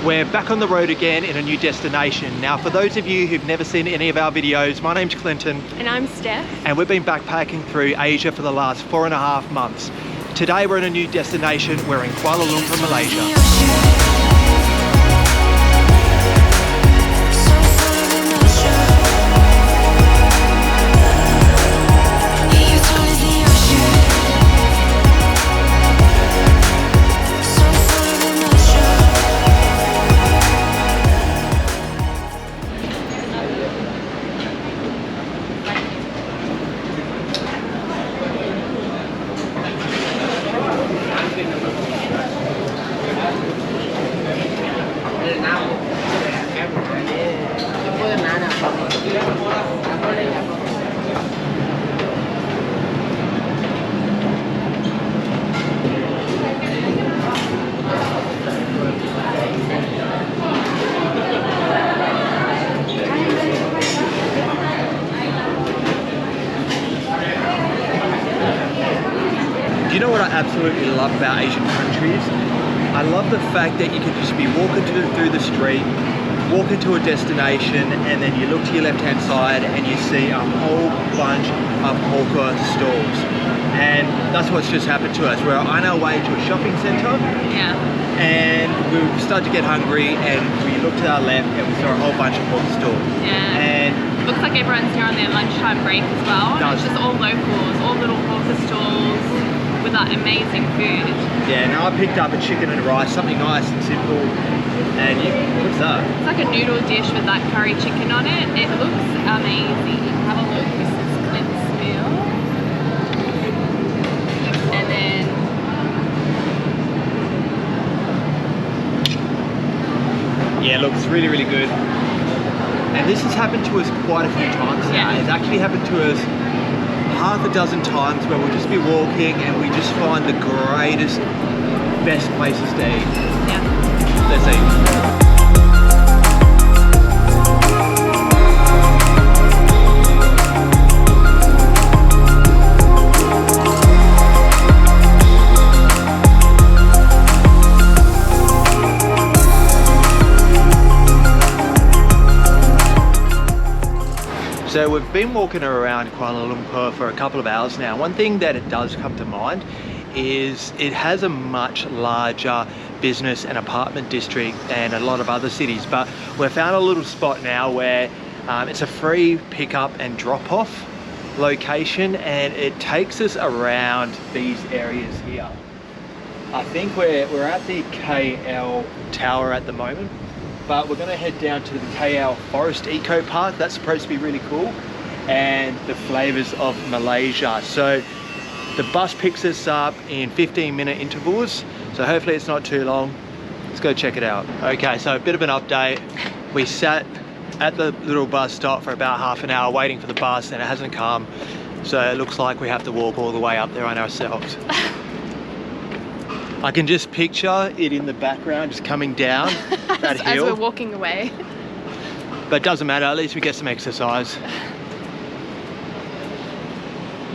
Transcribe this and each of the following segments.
We're back on the road again in a new destination. Now, for those of you who've never seen any of our videos, my name's Clinton. And I'm Steph. And we've been backpacking through Asia for the last 4.5 months. Today we're in a new destination. We're in Kuala Lumpur, Malaysia. You know what I absolutely love about Asian countries? I love the fact that you can just be walking through the street, walk into a destination, and then you look to your left-hand side and you see a whole bunch of hawker stalls. And that's what's just happened to us. We're on our way to a shopping centre. Yeah. And we started to get hungry, and we looked to our left and we saw a whole bunch of hawker stalls. Yeah. And looks like everyone's here on their lunchtime break as well. And it's just all locals, all little hawker stalls with that amazing food. Yeah, now I picked up a chicken and rice, something nice and simple. And what's that? It's like a noodle dish with that curry chicken on it. It looks amazing. Have a look. This is Clint's meal. And then yeah, it looks really, really good. And this has happened to us quite a few times now. Yeah. It's actually happened to us half a dozen times where we'll just be walking and we just find the greatest, best places to eat. yeah. Let's eat. So we've been walking around Kuala Lumpur for a couple of hours now. One thing that it does come to mind is it has a much larger business and apartment district than a lot of other cities, but we've found a little spot now where it's a free pickup and drop-off location, and it takes us around these areas here. I think we're at the KL Tower at the moment, but we're going to head down to the KL Forest Eco Park. That's supposed to be really cool, and the flavors of Malaysia. So the bus picks us up in 15-minute intervals, so hopefully it's not too long. Let's go check it out. Okay, so a bit of an update. We sat at the little bus stop for about half an hour waiting for the bus, and it hasn't come, so it looks like we have to walk all the way up there on ourselves. I can just picture it in the background, just coming down that hill. As we're walking away. But it doesn't matter, at least we get some exercise.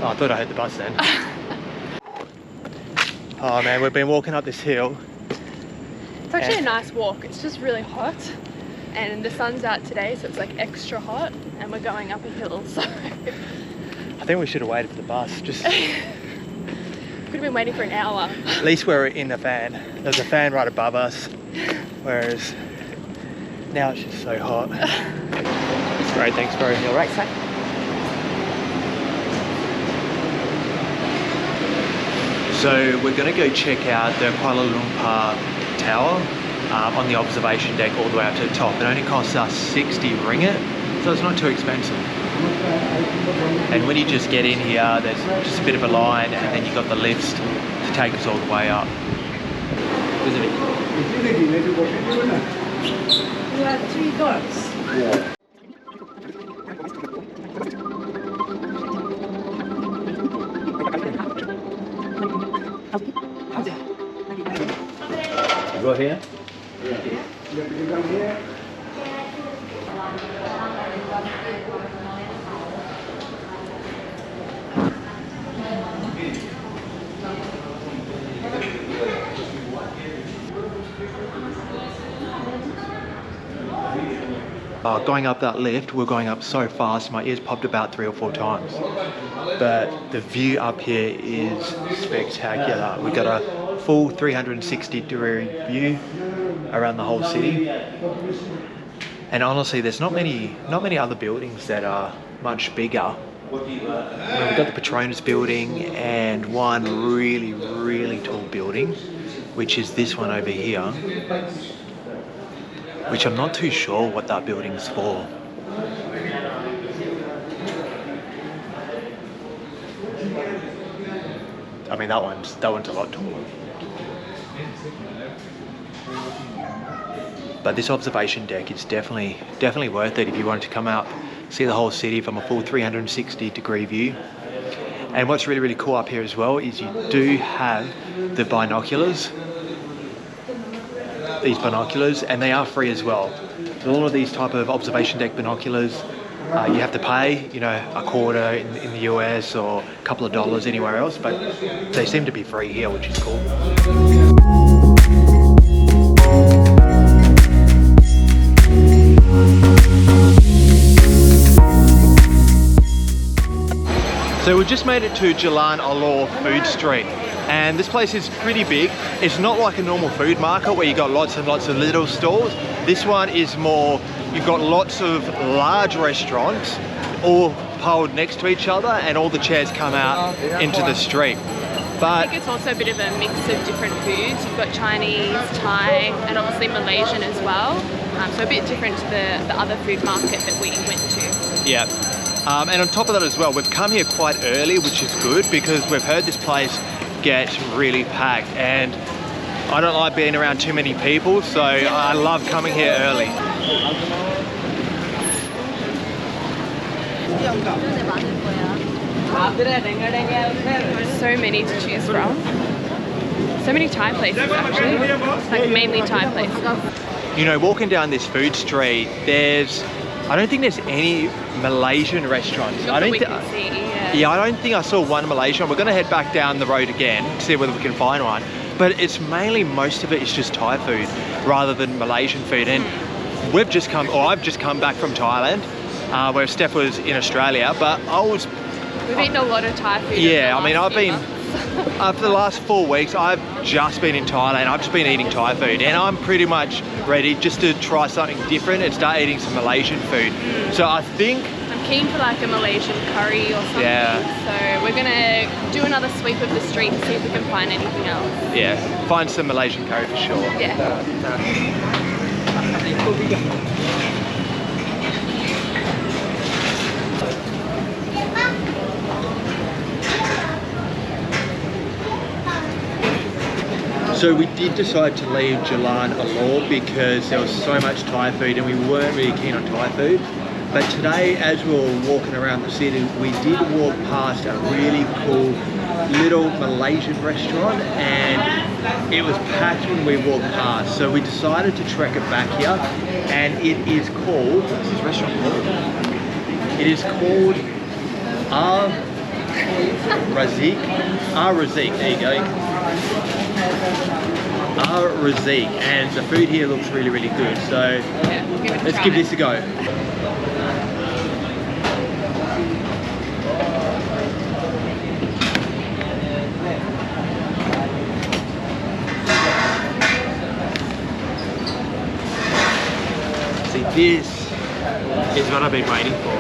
Oh, I thought I heard the bus then. Oh man, we've been walking up this hill. It's actually a nice walk. It's just really hot. And the sun's out today, so it's like extra hot. And we're going up a hill, so... I think we should have waited for the bus. Just... Could have been waiting for an hour. At least we're in a fan. There's a fan right above us, whereas now it's just so hot. It's great, thanks bro. You alright, Sam? So we're going to go check out the Kuala Lumpur Tower on the observation deck all the way up to the top. It only costs us 60 ringgit, so it's not too expensive. And when you just get in here, there's just a bit of a line, and then you've got the lifts to take us all the way up. Isn't it? There are 3 doors. Yeah. Go here? Yeah. You come here. Going up that lift, we're going up so fast, my ears popped about 3 or 4 times. But the view up here is spectacular. We've got a full 360-degree view around the whole city. And honestly, there's not many other buildings that are much bigger. We've got the Petronas building and one really tall building, which is this one over here, which I'm not too sure what that building's for. I mean, that one's a lot taller. But this observation deck is definitely worth it if you wanted to come out, see the whole city from a full 360-degree view. And what's really cool up here as well is you do have the binoculars. These binoculars, and they are free as well. All of these type of observation deck binoculars, you have to pay, you know, a quarter in the US or a couple of dollars anywhere else, but they seem to be free here, which is cool. So we've just made it to Jalan Alor food street, and this place is pretty big. It's not like a normal food market where you got lots and lots of little stalls. This one is more, you've got lots of large restaurants all piled next to each other, and all the chairs come out into the street. But I think it's also a bit of a mix of different foods. You've got Chinese, Thai, and obviously Malaysian as well. So a bit different to the other food market that we went to. yeah. And on top of that as well, we've come here quite early, which is good because we've heard this place gets really packed, and I don't like being around too many people, so I love coming here early. So many to choose from. So many Thai places actually, like mainly Thai places. You know, walking down this food street, I don't think there's any Malaysian restaurants. I don't think I saw one Malaysian. We're going to head back down the road again to see whether we can find one. But it's mainly, most of it is just Thai food rather than Malaysian food. And I've just come back from Thailand, where Steph was in Australia. But We've eaten a lot of Thai food. Yeah, I mean, I've been. For the last 4 weeks, I've just been in Thailand. I've just been eating Thai food, and I'm pretty much ready just to try something different and start eating some Malaysian food. So I think I'm keen for like a Malaysian curry or something. Yeah. So we're gonna do another sweep of the street to see if we can find anything else. Yeah, find some Malaysian curry for sure. Yeah. So we did decide to leave Jalan Alor because there was so much Thai food and we weren't really keen on Thai food. But today, as we were walking around the city, we did walk past a really cool little Malaysian restaurant, and it was packed when we walked past. So we decided to trek it back here, and it is called, what's this restaurant called? It is called Razik, there you go. Razik, and the food here looks really good, so Yeah, let's give this a go. See, this is what I've been waiting for.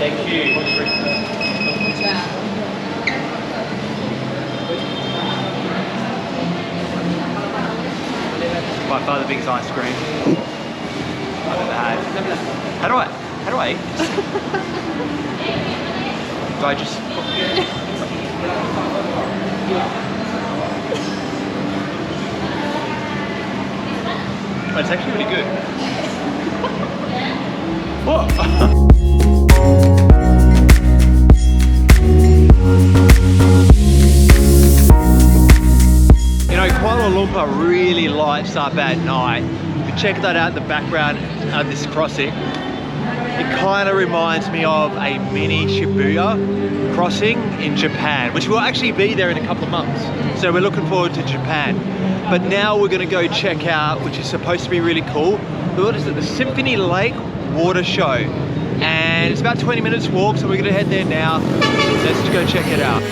Thank you. By far the biggest ice cream I've ever had. How do I eat this? Do I just... Oh, it's actually really good. Whoa! You know, Kuala Lumpur really lights up at night. You can check that out in the background of this crossing. It kind of reminds me of a mini Shibuya crossing in Japan, which will actually be there in a couple of months. So we're looking forward to Japan. But now we're going to go check out, which is supposed to be really cool, what is it, the Symphony Lake Water Show. And it's about 20 minutes walk, so we're going to head there now. Let's go check it out.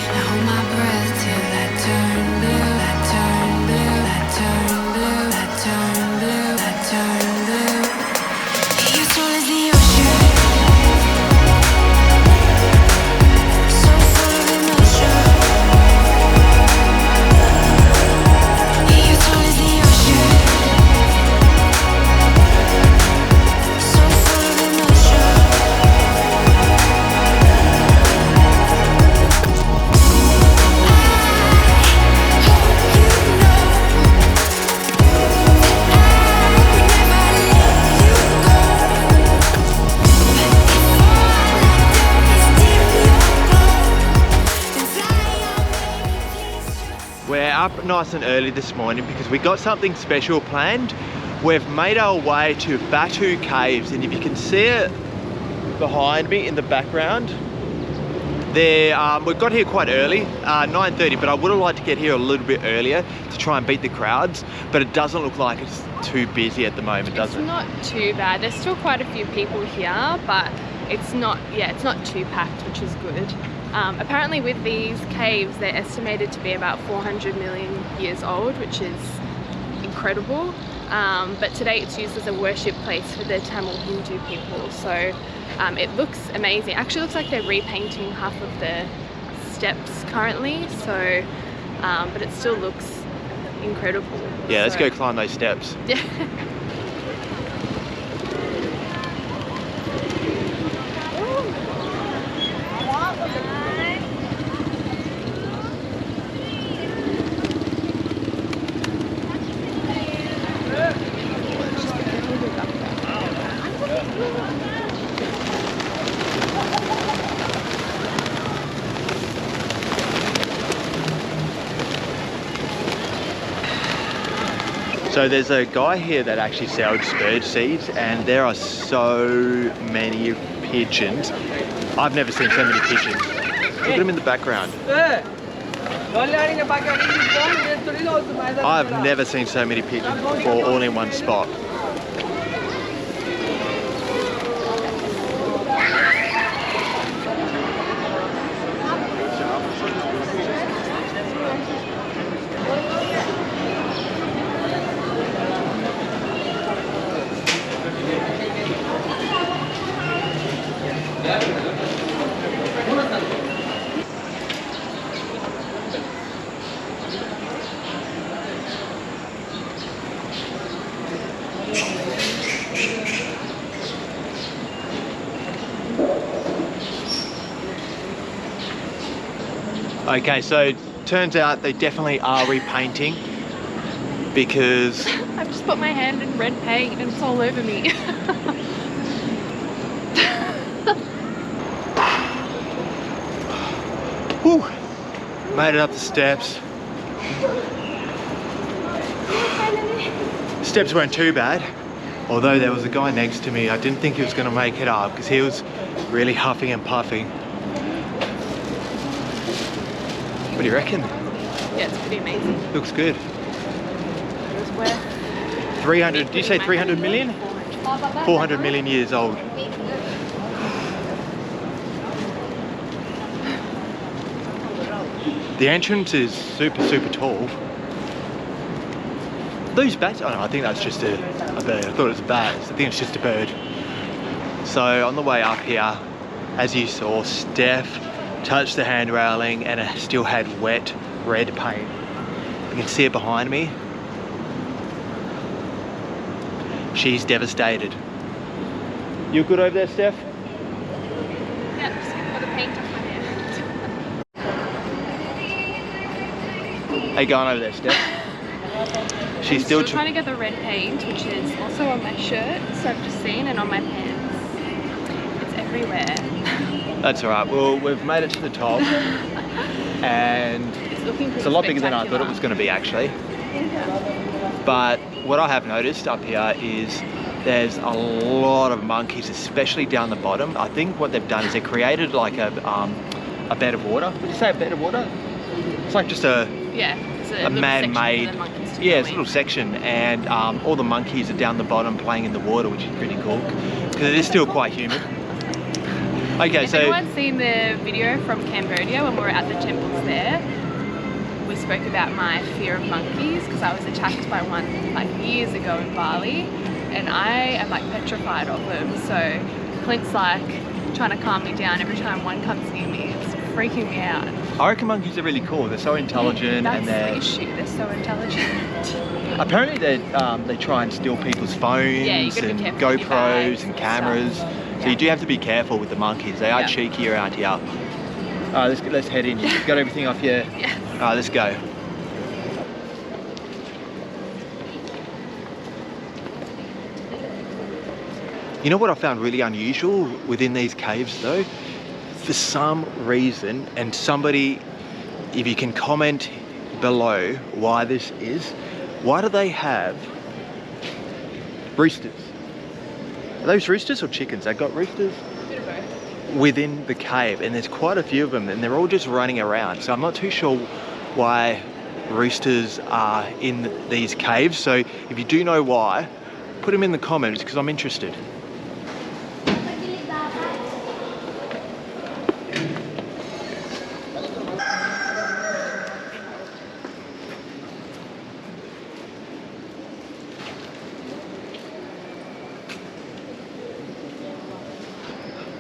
We're up nice and early this morning because we got something special planned. We've made our way to Batu Caves, and if you can see it behind me in the background, there, we got here quite early, 9:30, but I would have liked to get here a little bit earlier to try and beat the crowds, but it doesn't look like it's too busy at the moment, does it? It's not too bad. There's still quite a few people here, but it's not too packed, which is good. Apparently with these caves, they're estimated to be about 400 million years old, which is incredible. But today it's used as a worship place for the Tamil Hindu people. So it looks amazing. It actually looks like they're repainting half of the steps currently. So, but it still looks incredible. Yeah, let's go climb those steps. Yeah. So there's a guy here that actually sells bird seeds, and there are so many pigeons. I've never seen so many pigeons. Look at them in the background. I've never seen so many pigeons before, all in one spot. Okay, so turns out they definitely are repainting because I've just put my hand in red paint and it's all over me. whew, made it up the steps. Steps weren't too bad, although there was a guy next to me. I didn't think he was going to make it up because he was really huffing and puffing. What do you reckon? Yeah, it's pretty amazing. Looks good. It was worth 300, did you say 300 million? 400 million years old. The entrance is super, super tall. Those bats, oh no, I think that's just a bird. I thought it was a bat. I think it's just a bird. So on the way up here, as you saw, Steph touched the hand railing and it still had wet red paint. You can see it behind me. She's devastated. You good over there, Steph? Yeah, just gonna put the paint off my hand. How you going over there, Steph? She's I'm still trying to get the red paint, which is also on my shirt, so I've just seen, and on my pants. It's everywhere. That's all right. Well, we've made it to the top, and It's looking it's a lot bigger than I thought it was going to be, actually. But what I have noticed up here is there's a lot of monkeys, especially down the bottom. I think what they've done is they created like a bed of water. Would you say a bed of water? It's like just a man-made, yeah, it's a little section, and all the monkeys are down the bottom playing in the water, which is pretty cool because it is still quite humid. Okay, if so anyone's seen the video from Cambodia when we were at the temples there, we spoke about my fear of monkeys because I was attacked by one like years ago in Bali, and I am like petrified of them. So Clint's like trying to calm me down every time one comes near me. It's freaking me out. I reckon monkeys are really cool. They're so intelligent, That's and the issue. They're so intelligent. apparently they try and steal people's phones Yeah, you gotta be and careful with your GoPros bags and and cameras. stuff. So Yeah. you do have to be careful with the monkeys. They are Yeah. cheeky around here. Alright, let's head in. You've got everything off here. Yeah. Alright, let's go. You know what I found really unusual within these caves though? For some reason, and somebody, if you can comment below why this is, why do they have roosters? Are those roosters or chickens? They got roosters Bit of both. within the cave, and there's quite a few of them, and they're all just running around. So I'm not too sure why roosters are in these caves. So if you do know why, put them in the comments because I'm interested.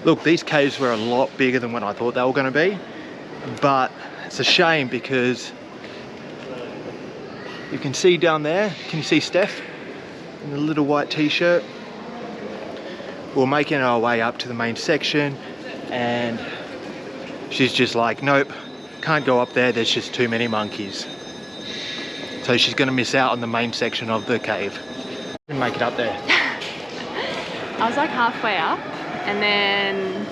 Look, these caves were a lot bigger than what I thought they were going to be, but it's a shame because you can see down there, can you see Steph in the little white t-shirt? We're making our way up to the main section and she's just like, nope, can't go up there, there's just too many monkeys. So she's going to miss out on the main section of the cave. And make it up there. I was like halfway up, and then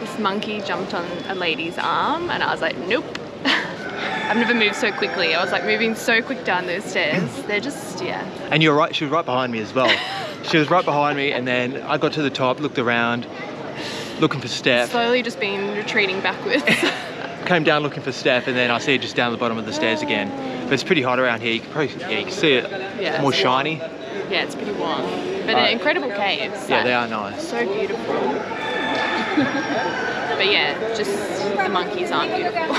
this monkey jumped on a lady's arm, and I was like, nope. I've never moved so quickly. I was like moving so quick down those stairs. They're just, yeah. And you're right, she was right behind me as well. She was right behind me, and then I got to the top, looked around, looking for Steph. Slowly just been retreating backwards. Came down looking for Steph, and then I see her just down the bottom of the stairs again. But it's pretty hot around here. You can probably, yeah, you can see it. Yeah, More it's shiny. Yeah, it's pretty warm. But they're incredible caves. Yeah, like, they are nice. So beautiful. But yeah, just the monkeys aren't beautiful.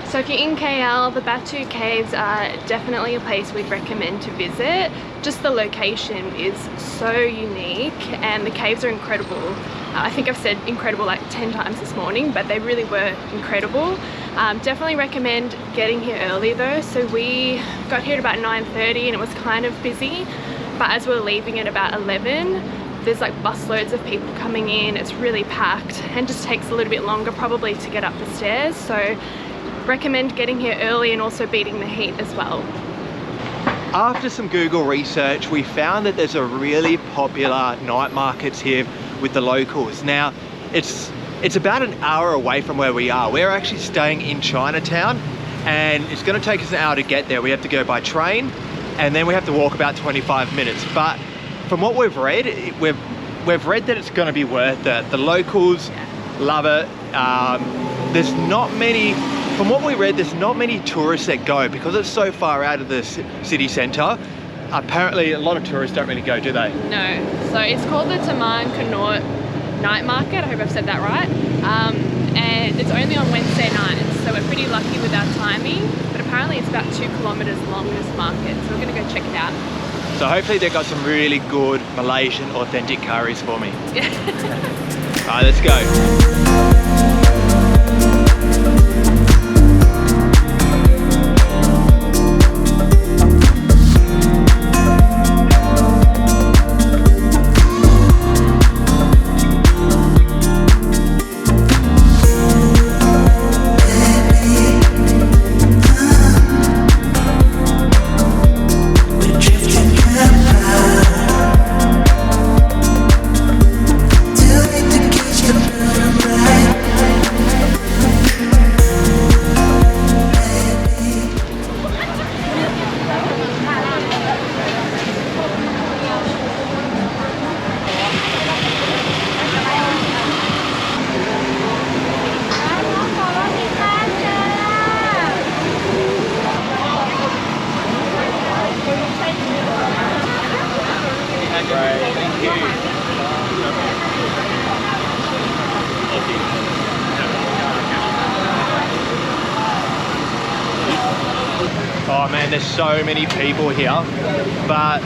So if you're in KL, the Batu Caves are definitely a place we'd recommend to visit. Just the location is so unique and the caves are incredible. I think I've said incredible like 10 times this morning, but they really were incredible. Definitely recommend getting here early though. So we got here at about 9:30 and it was kind of busy, but as we're leaving at about 11, there's like busloads of people coming in. It's really packed and just takes a little bit longer probably to get up the stairs. So recommend getting here early and also beating the heat as well. After some Google research, we found that there's a really popular night markets here with the locals. Now, it's about an hour away from where we are. We're actually staying in Chinatown and it's gonna take us an hour to get there. We have to go by train and then we have to walk about 25 minutes. But from what we've read, we've read that it's gonna be worth it. The locals love it. There's not many, from what we read, there's not many tourists that go because it's so far out of the city centre. Apparently a lot of tourists don't really go, do they? No, so it's called the Taman Connaught Night Market, I hope I've said that right. And it's only on Wednesday nights, so we're pretty lucky with our timing, but apparently it's about 2 kilometres long, this market, so we're gonna go check it out. So hopefully they've got some really good Malaysian authentic curries for me. Alright, let's go. Till it to catch the burn right. Great, thank you. Oh man, there's so many people here, but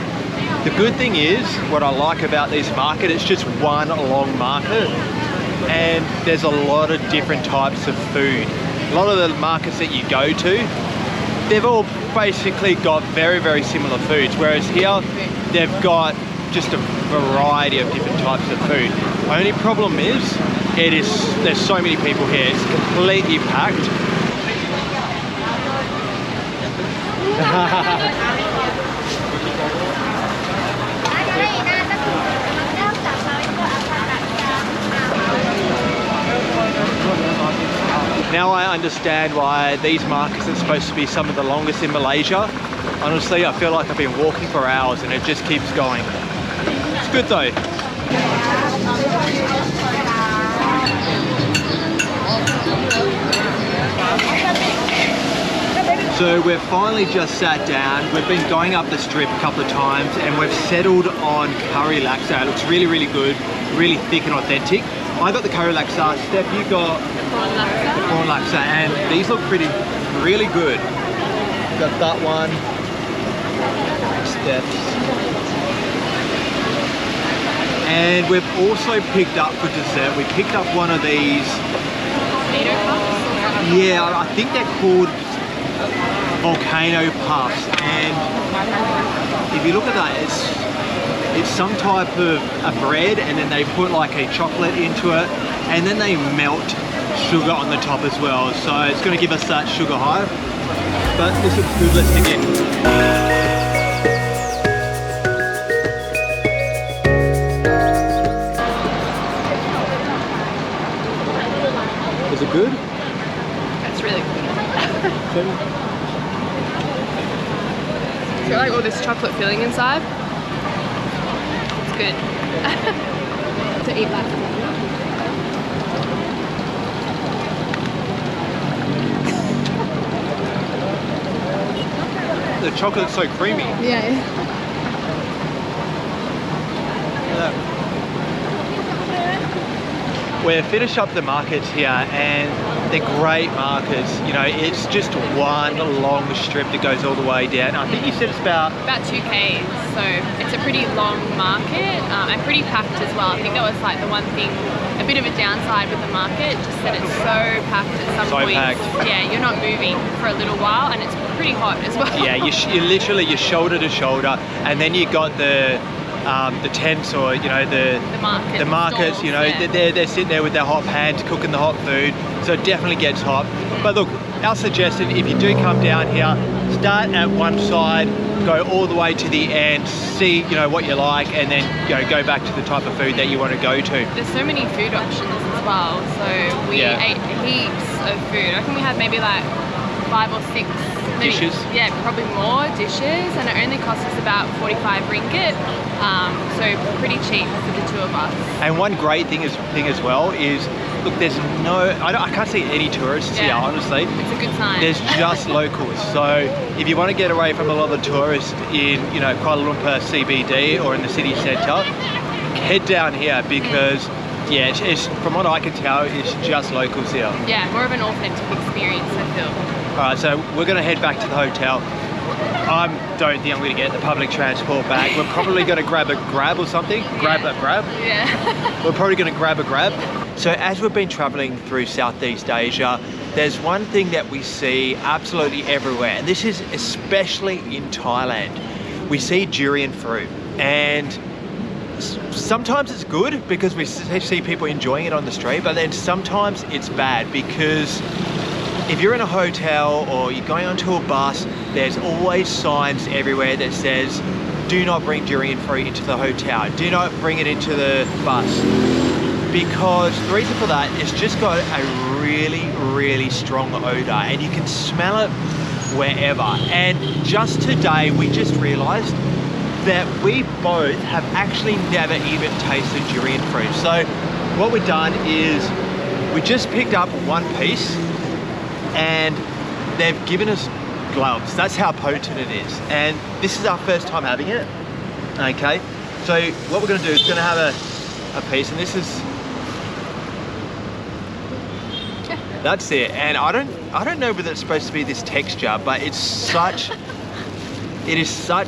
the good thing is, what I like about this market, it's just one long market, and there's a lot of different types of food. A lot of the markets that you go to, they've all basically got very, very similar foods, whereas here, they've got just a variety of different types of food. Only problem is, there's so many people here, it's completely packed. Now I understand why these markets are supposed to be some of the longest in Malaysia. Honestly, I feel like I've been walking for hours and it just keeps going. It's good though. So we've finally just sat down. We've been going up the strip a couple of times and we've settled on curry laksa. It looks really, really good, really thick and authentic. I got the curry laksa. Steph, you got the prawn laksa, and these look really good. Got that one. Steph's. And we've also picked up for dessert, we picked up one of these. Yeah, I think they're called volcano puffs, and if you look at that, it's some type of a bread, and then they put like a chocolate into it, and then they melt sugar on the top as well, so it's going to give us that sugar high. But this looks good, let's dig in. Is it good? That's really good. It's got like all this chocolate filling inside. It's good. To eat that. The chocolate's so creamy. Yeah. We're finished up the markets here, and they're great markets. You know, it's just one long strip that goes all the way down. I think you said it's about 2 km, so it's a pretty long market and pretty packed as well. I think that was like the one thing, a bit of a downside with the market, just that it's so packed at some points. Packed. Yeah, you're not moving for a little while, and it's pretty hot as well. Yeah, you're literally shoulder to shoulder, and then you got the tents, or you know the markets, stalls, you know, yeah. they're sitting there with their hot pans cooking the hot food, so it definitely gets hot. But look, our suggestion, if you do come down here, start at one side, go all the way to the end, see what you like, and then go back to the type of food that you want to go to. There's so many food options as well, so we ate heaps of food. I think we had maybe like 5 or 6 dishes. Yeah, probably more dishes, and it only cost us about 45 ringgit, so pretty cheap for the 2 of us. And one great thing as well is, look, there's I can't see any tourists here, honestly. It's a good sign. There's just locals. So if you want to get away from a lot of the tourists in Kuala Lumpur CBD or in the city centre, head down here, because it's from what I can tell, it's just locals here. Yeah, more of an authentic experience, I feel. Alright, so we're going to head back to the hotel. I don't think I'm going to get the public transport back. We're probably going to grab a grab or something. Grab. Yeah. We're probably going to grab a grab. So as we've been traveling through Southeast Asia, there's one thing that we see absolutely everywhere, and this is especially in Thailand. We see durian fruit, and sometimes it's good because we see people enjoying it on the street, but then sometimes it's bad because if you're in a hotel or you're going onto a bus, there's always signs everywhere that says, do not bring durian fruit into the hotel, do not bring it into the bus. Because the reason for that is just got a really, really strong odor, and you can smell it wherever. And just today, we just realized that we both have actually never even tasted durian fruit. So what we've done is we just picked up one piece, and they've given us gloves. That's how potent it is. And this is our first time having it, okay? So what we're gonna do is we're gonna have a piece, and this is, that's it. And I don't know whether it's supposed to be this texture, but it is such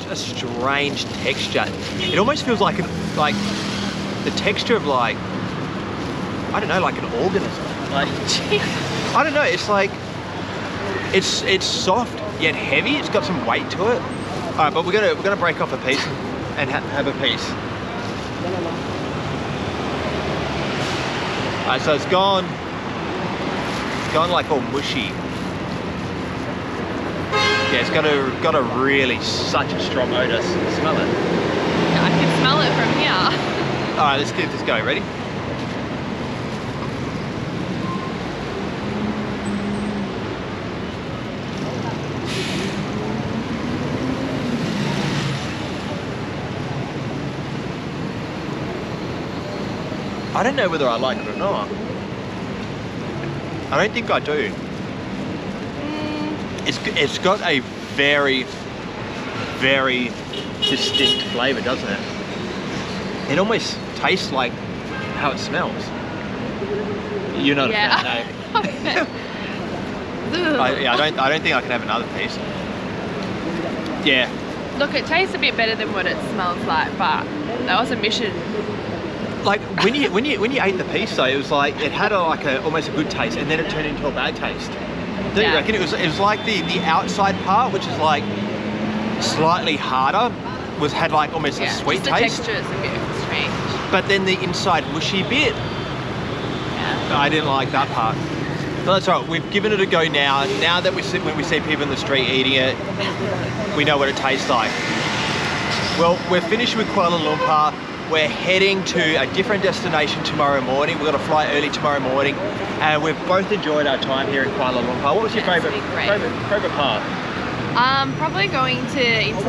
a strange texture. It almost feels like the texture of like, I don't know, like an organism. Like, I don't know, it's like, it's soft yet heavy. It's got some weight to it. All right, but we're gonna break off a piece and have a piece. All right, so it's gone like all mushy. Yeah, it's got a really such a strong odor. Smell it. I can smell it from here. All right, let's give this a go. Ready? I don't know whether I like it or not. I don't think I do. It's got a very, very distinct flavour, doesn't it? It almost tastes like how it smells. You're not a fan, no? I don't think I can have another piece. Yeah. Look, it tastes a bit better than what it smells like, but that was a mission. Like when you ate the piece though, it was like it had almost a good taste, and then it turned into a bad taste. Don't you reckon? It was like the outside part, which is like slightly harder, had like almost a sweet taste. The texture is a bit strange. But then the inside mushy bit, I didn't like that part. But that's right. We've given it a go now. Now that when we see people in the street eating it, we know what it tastes like. Well, we're finished with Kuala Lumpur. We're heading to a different destination tomorrow morning. We've got a flight early tomorrow morning, and we've both enjoyed our time here in Kuala Lumpur. What was your favourite part? Probably going into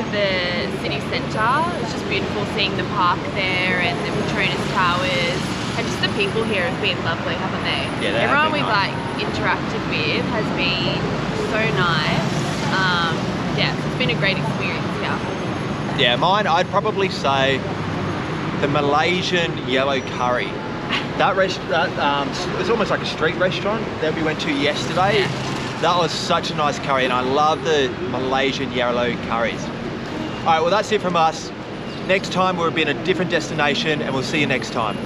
the city centre. It's just beautiful seeing the park there and the Petronas Towers, and just the people here have been lovely, haven't they? Yeah, everyone we've interacted with has been so nice. Yeah, it's been a great experience here. Yeah, mine, I'd probably say the Malaysian yellow curry. That restaurant, it's almost like a street restaurant that we went to yesterday. Yeah. That was such a nice curry, and I love the Malaysian yellow curries. All right, well that's it from us. Next time we'll be in a different destination, and we'll see you next time.